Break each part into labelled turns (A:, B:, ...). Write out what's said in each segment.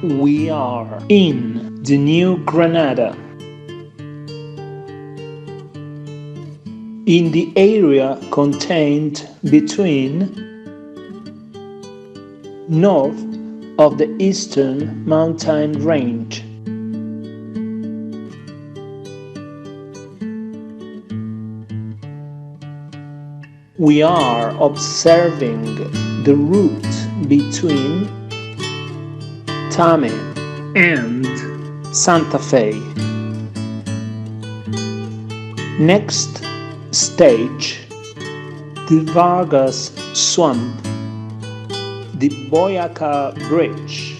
A: We are in the New Granada, in the area contained between north of the eastern mountain range. We are observing the route between Tame and Santa Fe. Next stage, the Vargas swamp, the Boyaca bridge.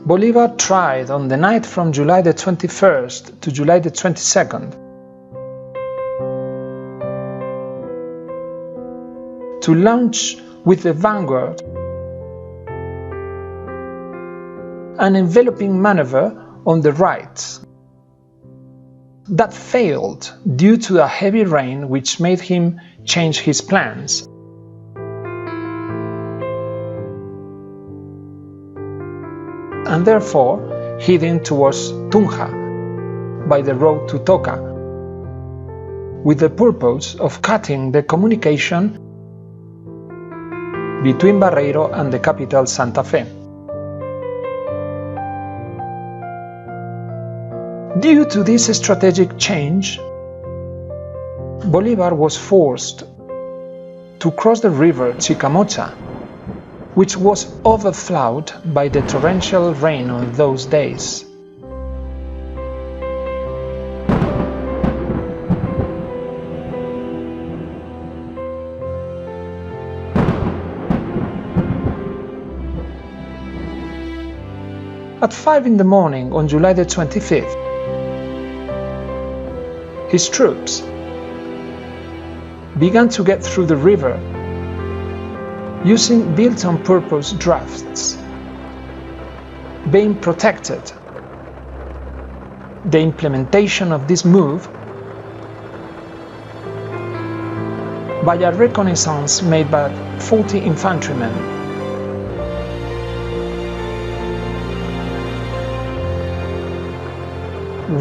A: Bolivar tried on the night from July the 21st to July the 22nd to launch with the vanguard an enveloping maneuver on the right. That failed due to a heavy rain which made him change his plans. And therefore heading towards Tunja by the road to Toca, with the purpose of cutting the communication between Barreiro and the capital Santa Fe. Due to this strategic change, Bolivar was forced to cross the river Chicamocha, which was overflowed by the torrential rain of those days. At 5 in the morning on July the 25th, his troops began to get through the river using built-on-purpose drafts, being protected. The implementation of this move by a reconnaissance made by 40 infantrymen.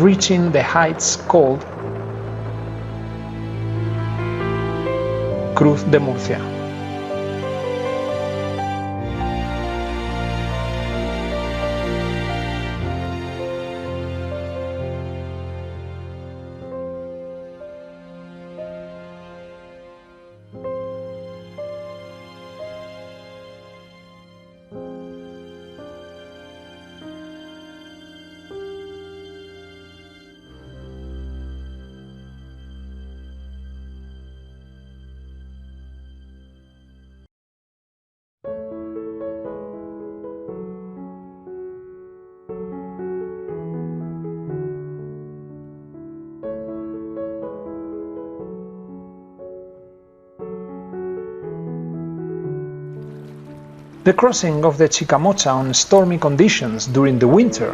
A: Reaching the heights called Cruz de Murcia. The crossing of the Chicamocha on stormy conditions during the winter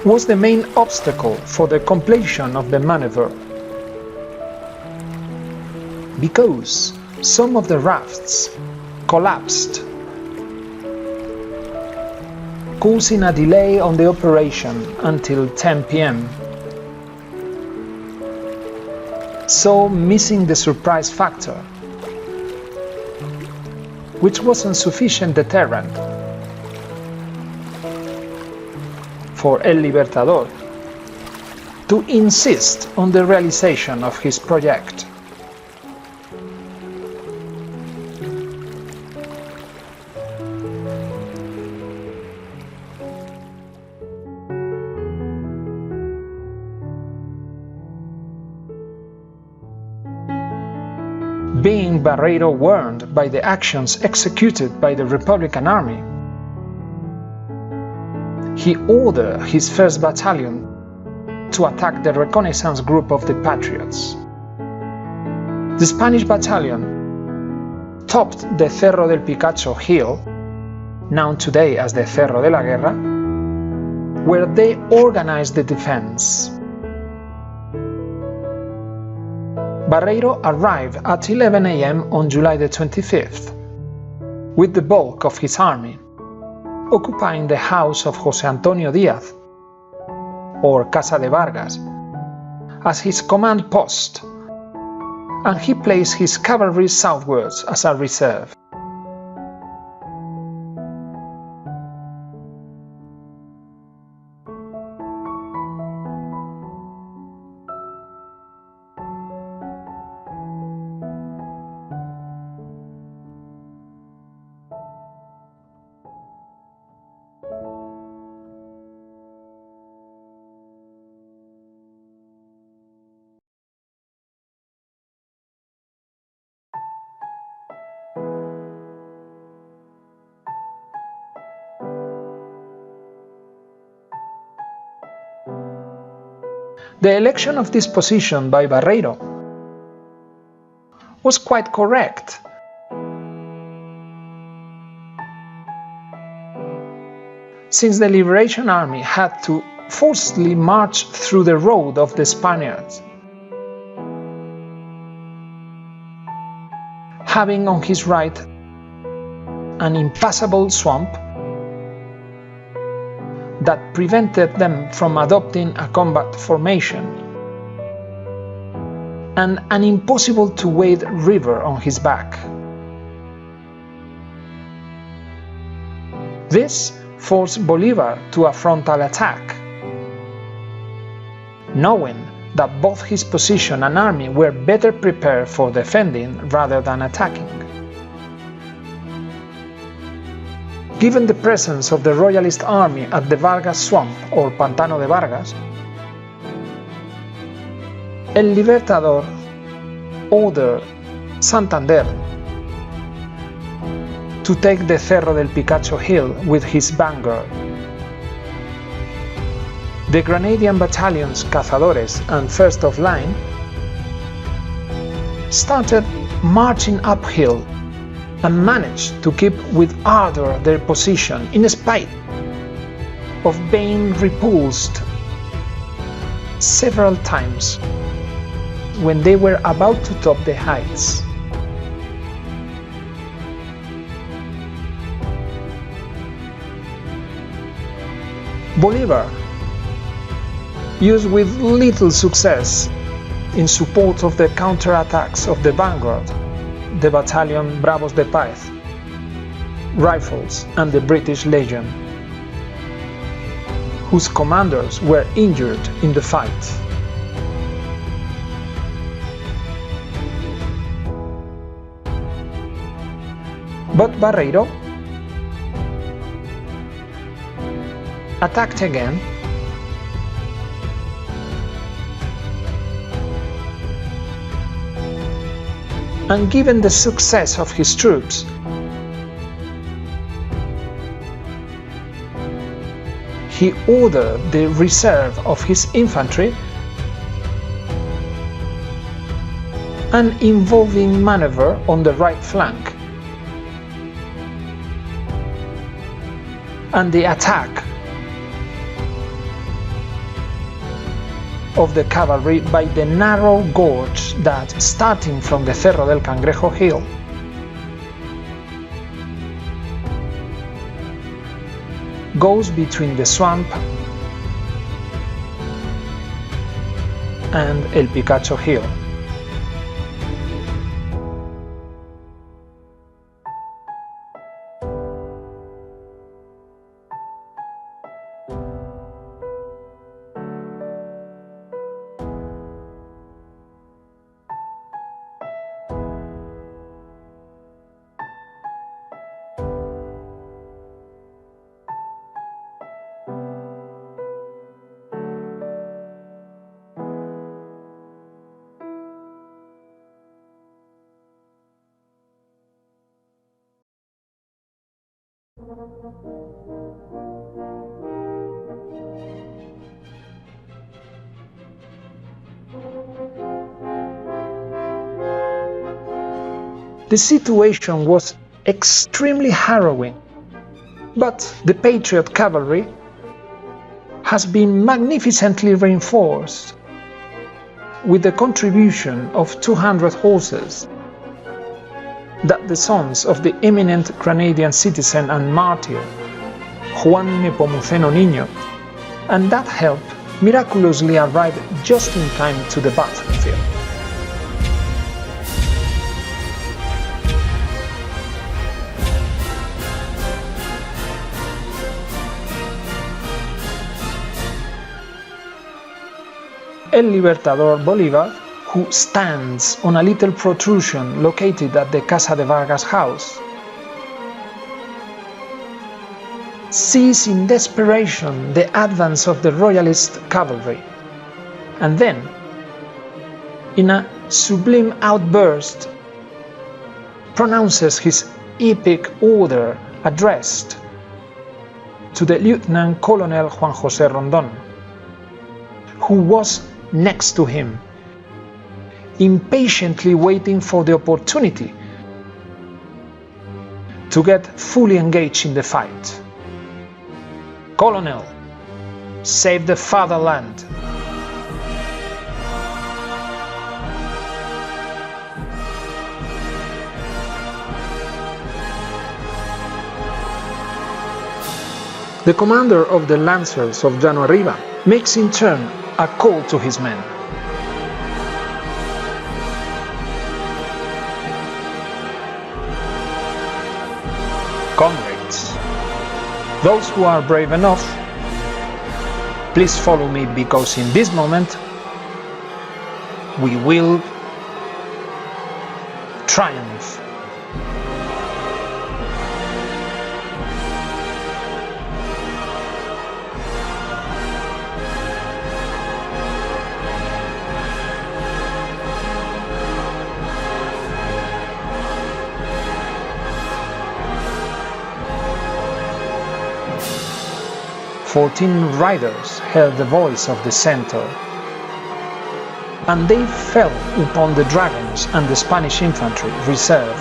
A: was the main obstacle for the completion of the maneuver, because some of the rafts collapsed, causing a delay on the operation until 10 p.m. So missing the surprise factor, which wasn't sufficient deterrent for El Libertador to insist on the realization of his project. being Barreiro warned by the actions executed by the Republican Army, he ordered his 1st Battalion to attack the reconnaissance group of the Patriots. The Spanish battalion topped the Cerro del Picacho hill, known today as the Cerro de la Guerra, where they organized the defense. Barreiro arrived at 11 a.m. on July the 25th, with the bulk of his army, occupying the house of José Antonio Díaz, or Casa de Vargas, as his command post, and he placed his cavalry southwards as a reserve. The election of this position by Barreiro was quite correct. Since the Liberation Army had to forcibly march through the road of the Spaniards, having on his right an impassable swamp that prevented them from adopting a combat formation, and an impossible-to-wade river on his back. This forced Bolivar to a frontal attack, knowing that both his position and army were better prepared for defending rather than attacking. Given the presence of the Royalist army at the Vargas swamp or Pantano de Vargas, El Libertador ordered Santander to take the Cerro del Picacho hill with his vanguard. The Granadian battalions Cazadores and First of Line started marching uphill and managed to keep with ardor their position in spite of being repulsed several times when they were about to top the heights. Bolivar, used with little success in support of the counterattacks of the vanguard, the battalion Bravos de Paz, Rifles and the British Legion, whose commanders were injured in the fight. But Barreiro attacked again, and given the success of his troops, he ordered the reserve of his infantry an involving maneuver on the right flank, and the attack of the cavalry by the narrow gorge that, starting from the Cerro del Cangrejo hill, goes between the swamp and El Picacho hill. The situation was extremely harrowing, but the Patriot cavalry has been magnificently reinforced with the contribution of 200 horses that the sons of the eminent Granadian citizen and martyr Juan Nepomuceno Niño, and that help miraculously arrived just in time to the battlefield. El Libertador Bolivar, who stands on a little protrusion located at the Casa de Vargas house, sees in desperation the advance of the royalist cavalry, and then, in a sublime outburst, pronounces his epic order addressed to the Lieutenant Colonel Juan José Rondón, who was next to him, impatiently waiting for the opportunity to get fully engaged in the fight. Colonel, save the fatherland. The commander of the Lancers of Llano Arriba makes in turn a call to his men. Comrades, those who are brave enough, please follow me, because in this moment we will triumph. "14 riders heard the voice of the centaur, and they fell upon the dragons and the Spanish infantry reserve.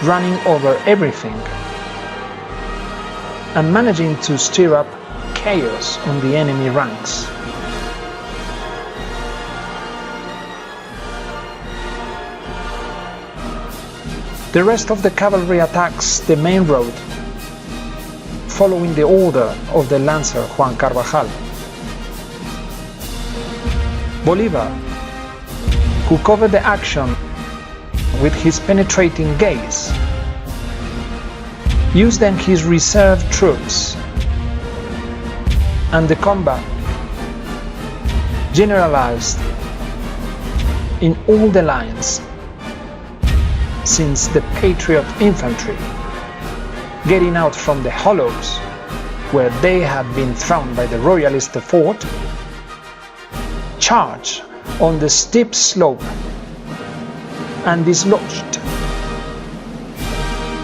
A: Running over everything and managing to stir up chaos on the enemy ranks. The rest of the cavalry attacks the main road, following the order of the Lancer Juan Carvajal. Bolivar, who covered the action with his penetrating gaze, used then his reserve troops, and the combat generalized in all the lines, since the Patriot infantry, getting out from the hollows where they had been thrown by the Royalist fort, charged on the steep slope and dislodged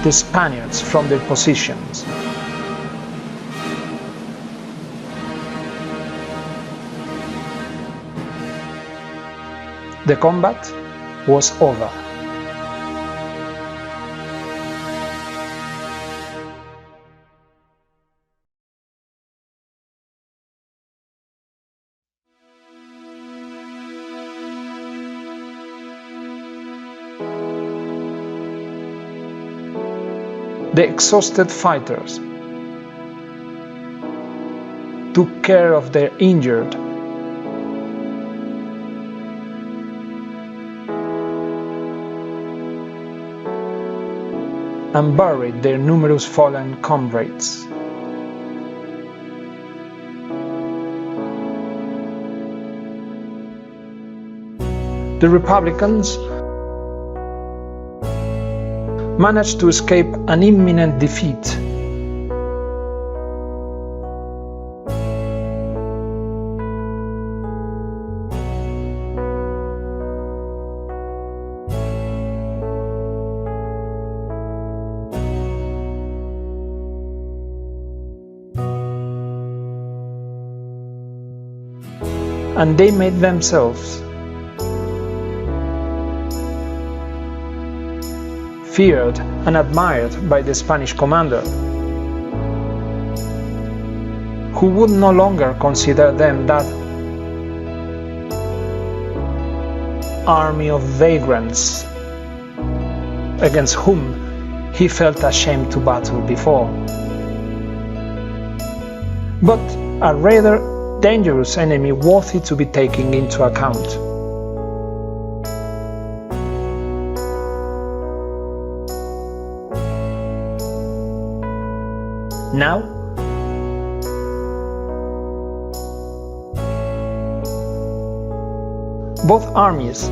A: the Spaniards from their positions. The combat was over. The exhausted fighters took care of their injured and buried their numerous fallen comrades. The Republicans managed to escape an imminent defeat. and they made themselves feared and admired by the Spanish commander, who would no longer consider them that army of vagrants against whom he felt ashamed to battle before, but a rather dangerous enemy worthy to be taken into account. Now, both armies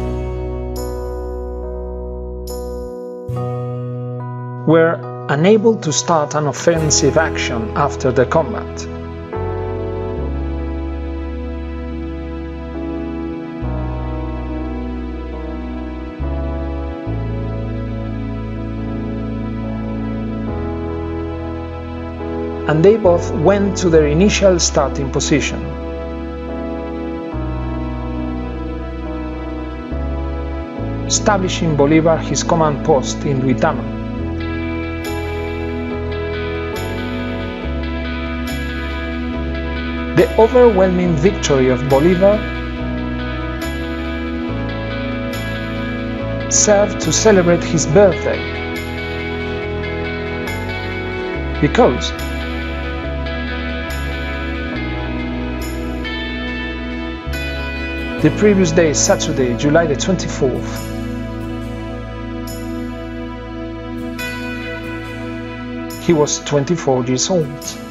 A: were unable to start an offensive action after the combat. And they both went to their initial starting position. Establishing Bolivar his command post in Duitama. The overwhelming victory of Bolivar served to celebrate his birthday, because the previous day, Saturday, July the 24th, he was 24 years old.